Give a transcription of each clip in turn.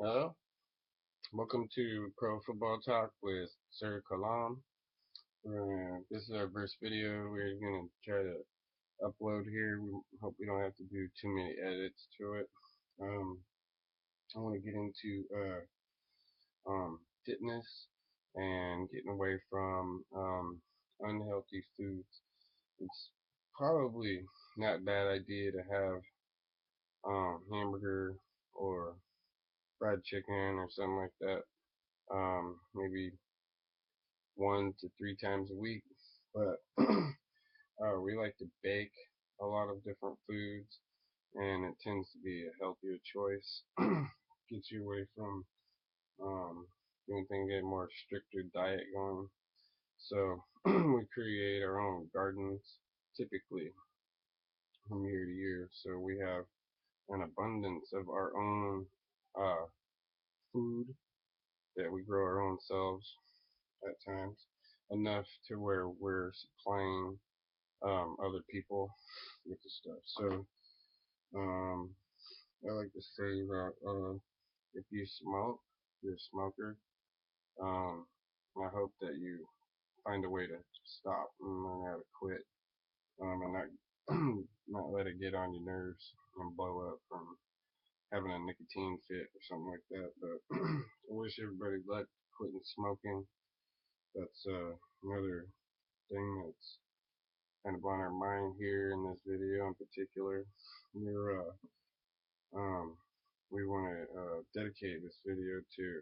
Hello, welcome to Pro Football Talk with Sir Kalam. This is our first video. We're gonna try to upload here. We hope we don't have to do too many edits to it. Um, I want to get into fitness and getting away from unhealthy foods. It's probably not a bad idea to have hamburger or fried chicken or something like that. Maybe 1 to 3 times a week. But we like to bake a lot of different foods, and it tends to be a healthier choice. Gets you away from doing things, get a more stricter diet going. So we create our own gardens typically from year to year. So we have an abundance of our own uh, food that we grow our own selves at times, enough to where we're supplying other people with the stuff. So um, I like to say that if you smoke, you're a smoker. Um, I hope that you find a way to stop and learn how to quit, and not not let it get on your nerves and blow up from having a nicotine fit or something like that. But I wish everybody luck quitting smoking. That's another thing that's kind of on our mind here in this video in particular. We're um, we want to dedicate this video to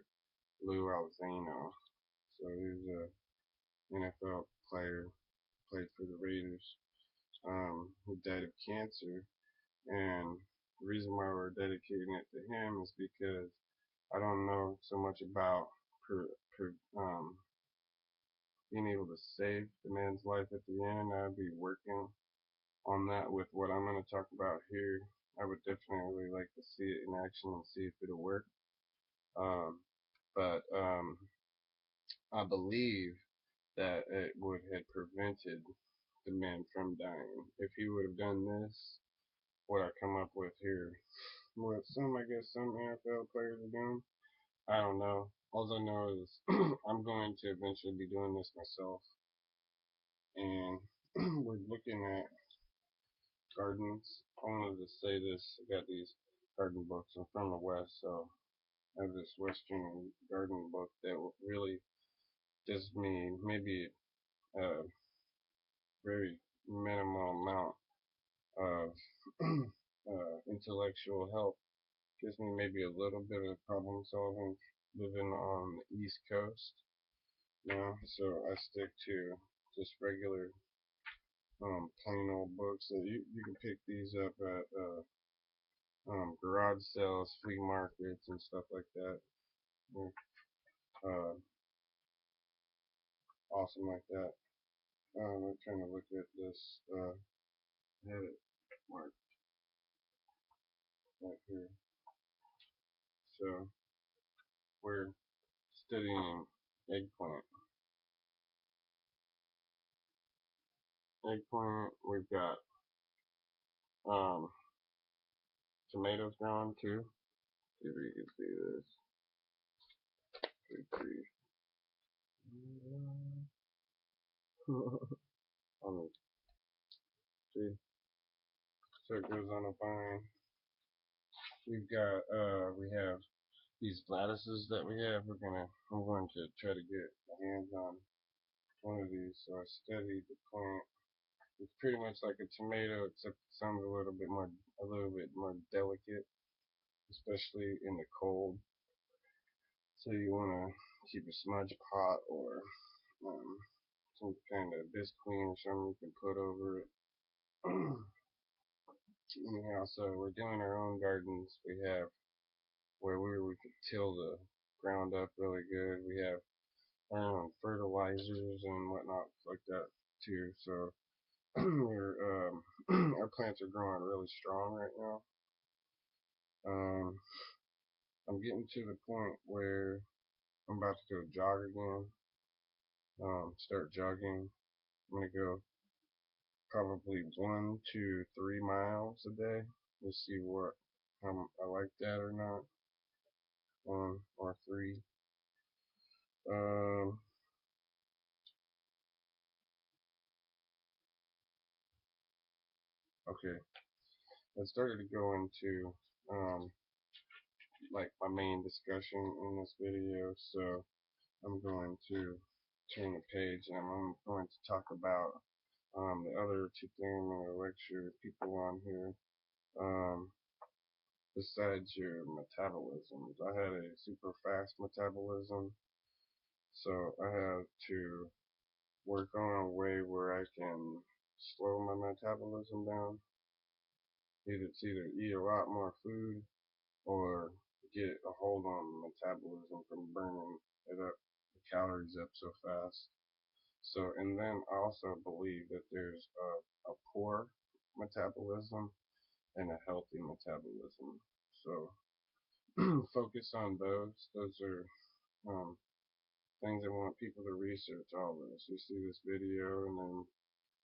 Lou Alzano. So he's a NFL player, played for the Raiders. Who died of cancer, and the reason why we're dedicating it to him is because I don't know so much about per, per, being able to save the man's life at the end. I'd be working on that with what I'm going to talk about here. I would definitely like to see it in action and see if it'll work. Um, but I believe that it would have prevented the man from dying. If he would have done this, what I come up with here, what I guess some NFL players are doing, I don't know. All I know is I'm going to eventually be doing this myself, and we're looking at gardens. I wanted to say this. I got these garden books. I'm from the West, so I have this Western garden book that really gives me maybe a very minimal amount of intellectual help. Gives me maybe a little bit of problem solving living on the East Coast now, so I stick to just regular plain old books. So you can pick these up at garage sales, flea markets, and stuff like that. They're awesome like that. I'm trying to look at this. I had it marked right here. So we're studying eggplant. Eggplant. We've got um, tomatoes growing too. See if you can see this. Pretty. See, so it goes on a vine. We have these lattices that we have. I'm going to try to get my hands on one of these. So I studied the plant. It's pretty much like a tomato, except it sounds a little bit more delicate, especially in the cold. So you want to keep a smudge pot or um, some kind of bisqueen or something you can put over it. Anyhow, so we're doing our own gardens. We have where we could till the ground up really good. We have fertilizers and whatnot like that too. So our plants are growing really strong right now. Um, I'm getting to the point where I'm about to go jog again. Start jogging. I'm gonna go probably 1 to 3 miles a day. We'll see what I like that or not. one or three. Um, okay, I started to go into like my main discussion in this video, so I'm going to turn the page and I'm going to talk about the other two things I'm going to lecture people on here. Um, besides your metabolisms, I had a super fast metabolism, so I have to work on a way where I can slow my metabolism down. It's either eat a lot more food or get a hold on metabolism from burning it up, the calories up so fast. So, and then I also believe that there's a poor metabolism and a healthy metabolism. So, focus on those. Those are things I want people to research all this. You see this video and then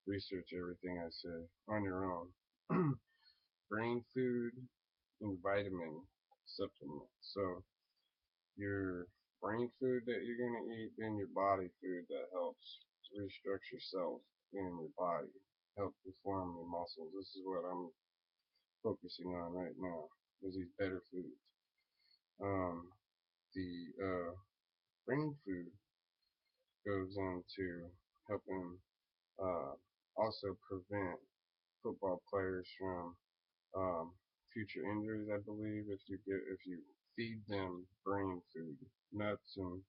research everything I say on your own. Brain food and vitamin supplements. So your brain food that you're gonna eat, then your body food that helps restructure cells in your body, help reform your muscles. This is what I'm focusing on right now. Is these better foods. The brain food goes into helping also prevent football players from future injuries. I believe if you feed them brain food, nuts and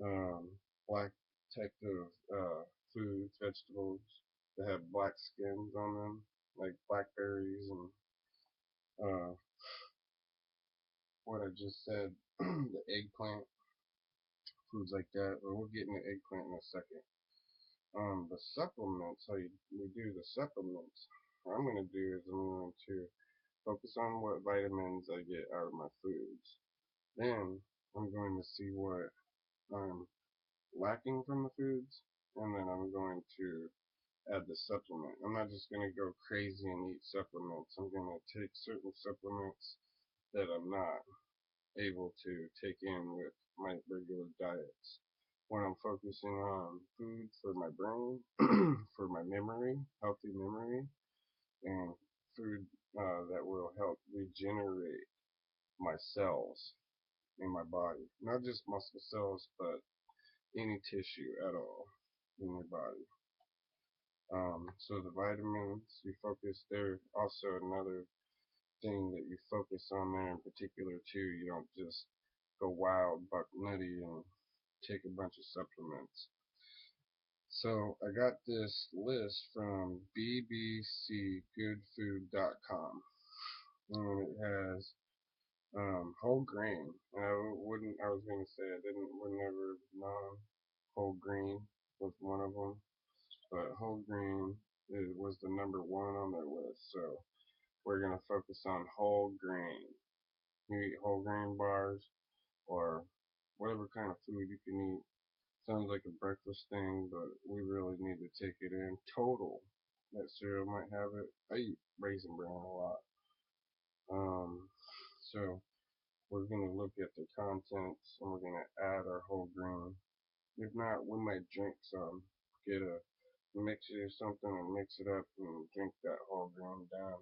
um, black type of foods, vegetables that have black skins on them, like blackberries and uh, what I just said, the eggplant, foods like that. But we'll get into eggplant in a second. The supplements, we do the supplements. What I'm going to do is I'm going to focus on what vitamins I get out of my foods. Then I'm going to see what I'm lacking from the foods, and then I'm going to add the supplement. I'm not just going to go crazy and eat supplements. I'm going to take certain supplements that I'm not able to take in with my regular diets. When I'm focusing on food for my brain, for my memory, healthy memory, and food that will help regenerate my cells in my body. Not just muscle cells, but any tissue at all in your body. So the vitamins, you focus there. Also another thing that you focus on there in particular too. You don't just go wild, buck nutty, and take a bunch of supplements. So I got this list from bbcgoodfood.com, and it has whole grain. And I was gonna say would never known whole grain was one of them, but whole grain was the number one on their list. So we're gonna focus on whole grain. You eat whole grain bars or whatever kind of food you can eat. Sounds like a breakfast thing, but we really need to take it in total. That cereal might have it. I eat Raisin Bran a lot. So we're gonna look at the contents and we're gonna add our whole grain. If not, we might drink some. Get a mixer or something and mix it up and drink that whole grain down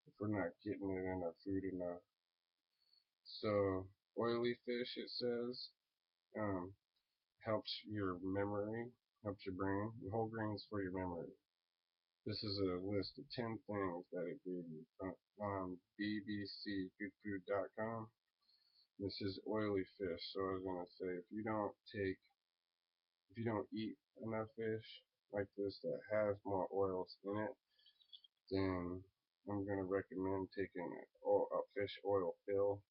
if we're not getting it in our food enough. So oily fish, it says, um, helps your memory, helps your brain. The whole grain is for your memory. This is a list of 10 things that it gave you from bbcgoodfood.com. This is oily fish, so I was gonna say if you don't eat enough fish like this that has more oils in it, then I'm gonna recommend taking a fish oil pill.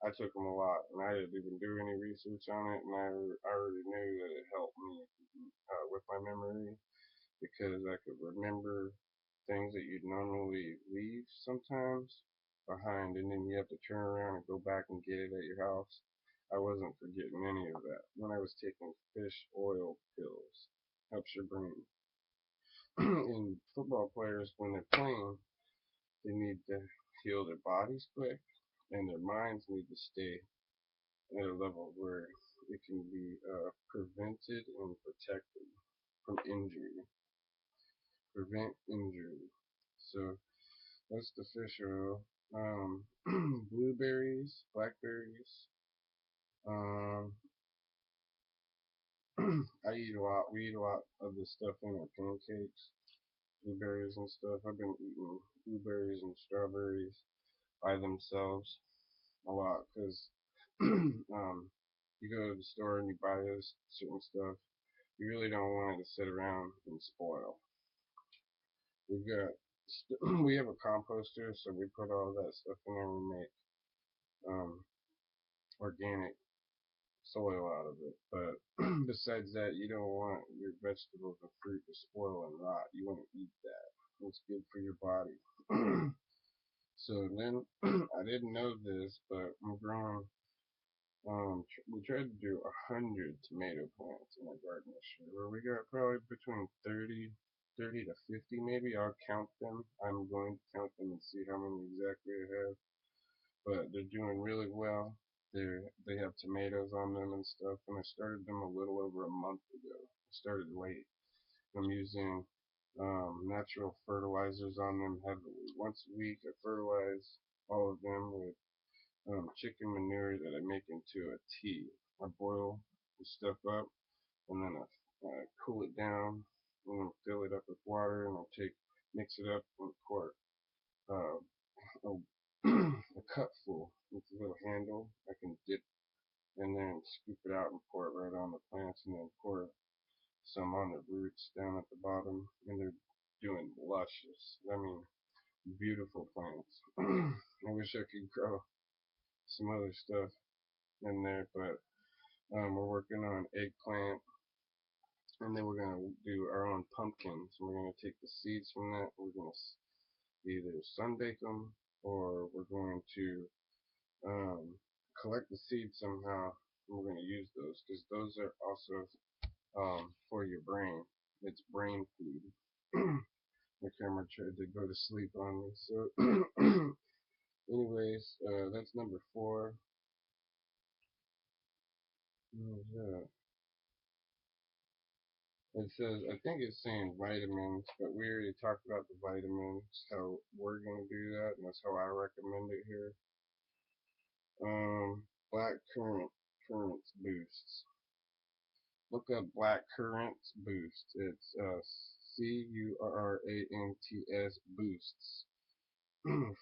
I took them a lot, and I didn't even do any research on it, and I already knew that it helped me with my memory because I could remember things that you'd normally leave sometimes behind, and then you have to turn around and go back and get it at your house. I wasn't forgetting any of that when I was taking fish oil pills. Helps your brain. And football players, when they're playing, they need to heal their bodies quick, and their minds need to stay at a level where it can be prevented and protected from injury. Prevent injury. So that's the fish oil. Blueberries, blackberries. Um, I eat a lot. We eat a lot of this stuff in our pancakes, blueberries and stuff. I've been eating blueberries and strawberries by themselves a lot because you go to the store and you buy those certain stuff. You really don't want it to sit around and spoil. We've got we have a composter, so we put all that stuff in there. We make um, organic soil out of it. But besides that, you don't want your vegetables or fruit to spoil and rot. You want to eat that. It's good for your body. So then I didn't know this, but I'm growing. We tried to do 100 tomato plants in our garden this year. Where we got probably between 30 to 50 maybe. I'll count them. I'm going to count them and see how many exactly I have. But they're doing really well. They have tomatoes on them and stuff, and I started them a little over a month ago. I started late. I'm using natural fertilizers on them heavily. Once a week, I fertilize all of them with chicken manure that I make into a tea. I boil the stuff up, and then I cool it down, and then fill it up with water, and I mix it up and pour uh, a, a cup full with a little handle. I can dip in there and scoop it out and pour it right on the plants, and then pour some on the roots down at the bottom, and they're doing luscious. I mean, beautiful plants. I wish I could grow some other stuff in there, but we're working on eggplant, and then we're gonna do our own pumpkins. We're gonna take the seeds from that. We're gonna either sunbake them, or we're going to collect the seeds somehow. And we're gonna use those because those are also for your brain. It's brain food. My camera tried to go to sleep on me. So, anyways, that's number 4. Yeah. It says, I think it's saying vitamins, but we already talked about the vitamins, how we're going to do that, and that's how I recommend it here. Black currants boosts. Look up black currants boost. It's CURRANTS boosts.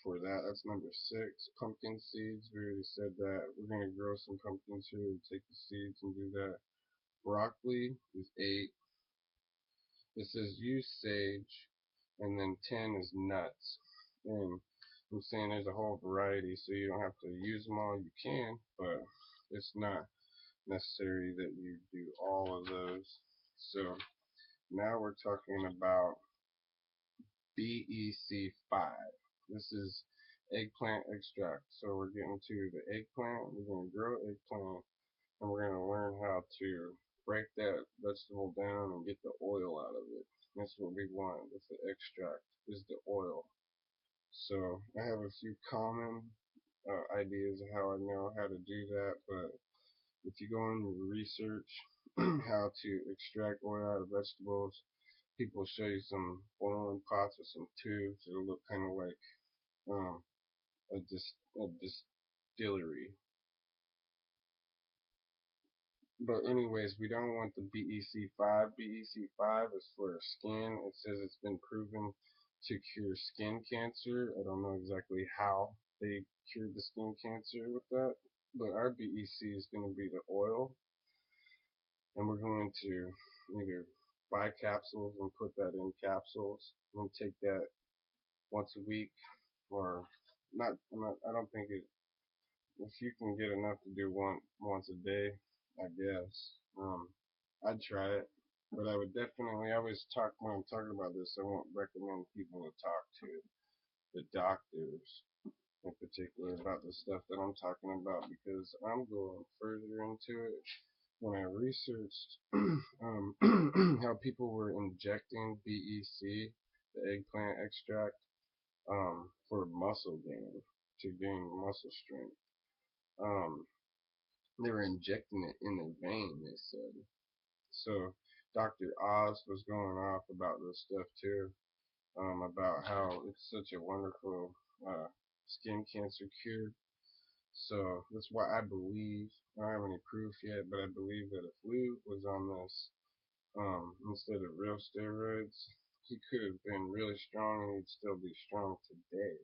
For that, that's number 6. Pumpkin seeds, we already said that. We're going to grow some pumpkins here and take the seeds and do that. Broccoli is 8. It says use sage, and then 10 is nuts. And I'm saying there's a whole variety, so you don't have to use them all. You can, but it's not necessary that you do all of those. So now we're talking about BEC 5. This is eggplant extract. So we're getting to the eggplant. We're going to grow eggplant, and we're going to learn how to break that vegetable down and get the oil out of it. That's what we want with the extract, is the oil. So I have a few common ideas of how I know how to do that, but if you go and research how to extract oil out of vegetables, people show you some boiling pots with some tubes. It'll look kind of like um, a distillery. But anyways, we don't want the BEC5. BEC5 is for skin. It says it's been proven to cure skin cancer. I don't know exactly how they cured the skin cancer with that, but our BEC is going to be the oil, and we're going to either buy capsules and put that in capsules and take that once a week, or not. I don't think it. If you can get enough to do once a day, I guess. I'd try it, but I would definitely. I always talk when I'm talking about this. I won't recommend people to talk to the doctors in particular about the stuff that I'm talking about because I'm going further into it. When I researched how people were injecting BEC, the eggplant extract, for muscle gain, to gain muscle strength. Um, They were injecting it in their vein, they said. So Dr. Oz was going off about this stuff too, about how it's such a wonderful uh, skin cancer cure. So that's why I believe, I don't have any proof yet, but I believe that if Lou was on this, instead of real steroids, he could have been really strong and he'd still be strong today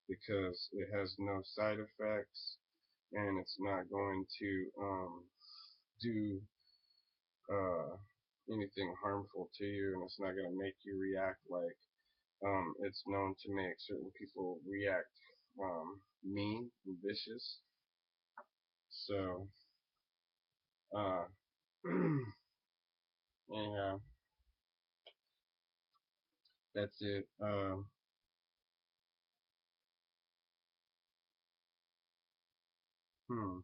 because it has no side effects and it's not going to do uh, anything harmful to you, and it's not going to make you react like it's known to make certain people react mean and vicious. So, uh, anyhow, that's it. Hmm.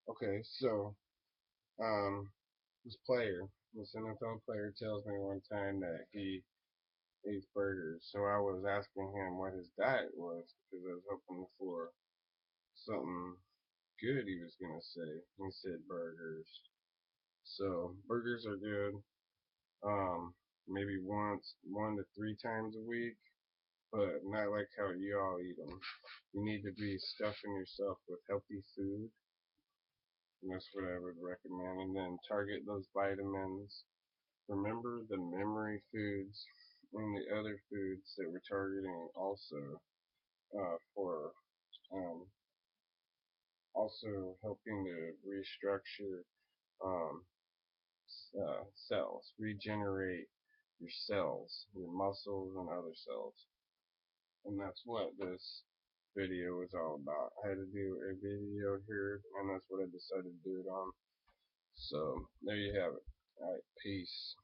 Okay, so this player, this NFL player, tells me one time that he eats burgers. So I was asking him what his diet was because I was hoping for something good he was gonna say. He said burgers. So burgers are good. Um, maybe one to three times a week, but not like how you all eat them. You need to be stuffing yourself with healthy food, and that's what I would recommend. And then target those vitamins. Remember the memory foods and the other foods that we're targeting also for um, also helping to restructure um, cells, regenerate your cells, your muscles, and other cells. And that's what this video is all about. I had to do a video here, and that's what I decided to do it on. So, there you have it. Alright, peace.